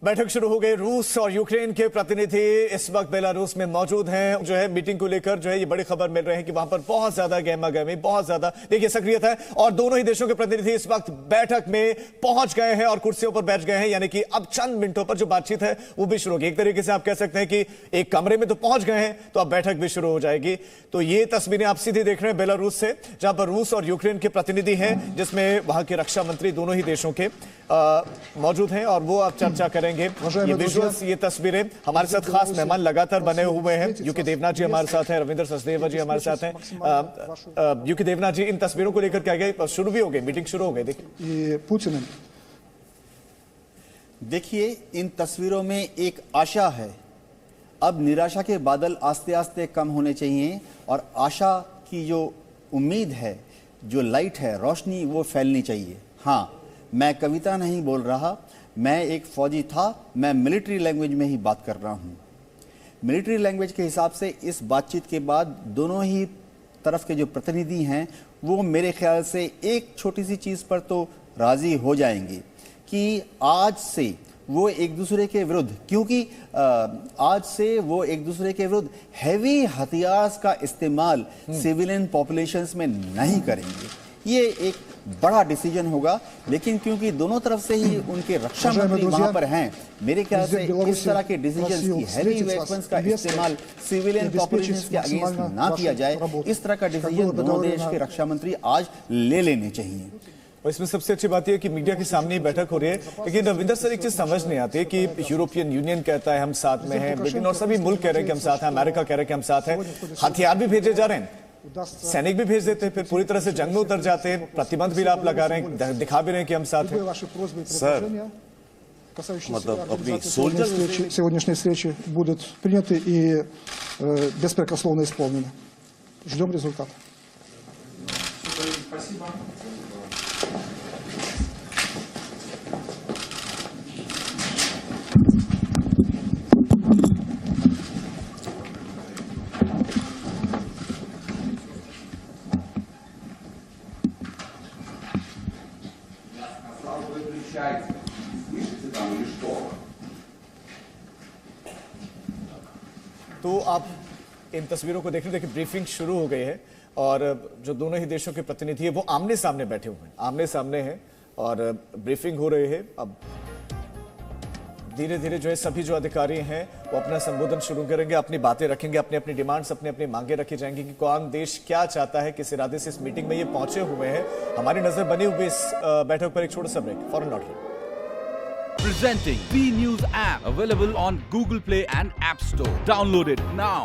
बैठक शुरू हो गई। रूस और यूक्रेन के प्रतिनिधि इस वक्त बेलारूस में मौजूद हैं। जो है मीटिंग को लेकर जो है ये बड़ी खबर मिल रही है कि वहां पर बहुत ज्यादा गहमा गहमी, बहुत ज्यादा देखिए सक्रियता है और दोनों ही देशों के प्रतिनिधि इस वक्त बैठक में पहुंच गए हैं और कुर्सियों पर बैठ गए हैं। यानी कि अब चंद मिनटों पर जो बातचीत है वो भी शुरू होगी। एक तरीके से आप कह सकते हैं कि एक कमरे में तो पहुंच गए हैं तो अब बैठक भी शुरू हो जाएगी। तो ये तस्वीरें आप सीधी देख रहे हैं बेलारूस से, जहां पर रूस और यूक्रेन के प्रतिनिधि हैं, जिसमें वहां के रक्षा मंत्री दोनों ही देशों के मौजूद हैं और वो आप चर्चा करेंगे। ये विजुअल्स, ये तस्वीरें, हमारे साथ खास मेहमान लगातार बने हुए हैं। यूके देवनाथ जी हमारे साथ हैं, रविंद्र सचदेवा जी हमारे साथ हैं। यूके देवनाथ जी, इन तस्वीरों को लेकर क्या गए, शुरू भी हो गई, मीटिंग शुरू हो गई। देखिए, इन तस्वीरों में एक आशा है। अब निराशा के बादल आस्ते आस्ते कम होने चाहिए और आशा की जो उम्मीद है, जो लाइट है, रोशनी, वो फैलनी चाहिए। हाँ, मैं कविता नहीं बोल रहा, मैं एक फौजी था, मैं मिलिट्री लैंग्वेज में ही बात कर रहा हूँ। मिलिट्री लैंग्वेज के हिसाब से इस बातचीत के बाद दोनों ही तरफ के जो प्रतिनिधि हैं वो मेरे ख्याल से एक छोटी सी चीज़ पर तो राज़ी हो जाएंगे कि आज से वो एक दूसरे के विरुद्ध, क्योंकि आज से वो एक दूसरे के विरुद्ध हैवी हथियार का इस्तेमाल सिविलियन पॉपुलेशंस में नहीं करेंगे। ये एक बड़ा डिसीजन होगा, लेकिन क्योंकि दोनों तरफ से ही उनके रक्षा मंत्री वहां पर हैं, मेरे ख्याल से इस तरह के डिसीजन की हैवी वेपन्स का इस्तेमाल सिविलियन पॉपुलेशंस के अगेंस्ट ना किया जाए, इस तरह का डिसीजन दोनों देश के रक्षा मंत्री आज ले लेने चाहिए। और इसमें सबसे अच्छी बात यह कि मीडिया के सामने ही बैठक हो रही है। लेकिन रविंदर सर, एक चीज समझ नहीं आती है कि यूरोपियन यूनियन कहता है हम साथ में हैं, ब्रिटेन और सभी मुल्क कह रहे हैं कि हम साथ हैं, अमेरिका कह रहे हैं कि हम साथ हैं, हथियार भी भेजे जा रहे हैं, सैनिक भी भेज देते हैं, फिर पूरी तरह से जंग में उतर जाते हैं, प्रतिबंध भी आप लगा रहे हैं, दिखा भी रहे हैं कि हम साथ हैं। सर, मतलब अपनी सोल्जर сегодняшние встречи будут приняты и беспрекословно исполнены. Ждем результата. Спасибо. Слышите там или что? तो आप इन तस्वीरों को देख रहे हैं। देखिए, ब्रीफिंग शुरू हो गई है और जो दोनों ही देशों के प्रतिनिधि हैं वो आमने सामने बैठे हुए हैं, आमने सामने हैं और ब्रीफिंग हो रही है। अब धीरे धीरे जो है सभी जो अधिकारी हैं वो अपना संबोधन शुरू करेंगे, अपनी बातें रखेंगे, अपनी अपनी डिमांड्स, अपनी अपनी मांगे रखी जाएंगी कि कौन देश क्या चाहता है, किस इरादे से इस मीटिंग में ये पहुंचे हुए हैं। हमारी नजर बनी हुई इस बैठक पर एक छोटा सा ब्रेक, फॉरन लौट। Presenting B News app, available on Google Play and App Store. Download it now.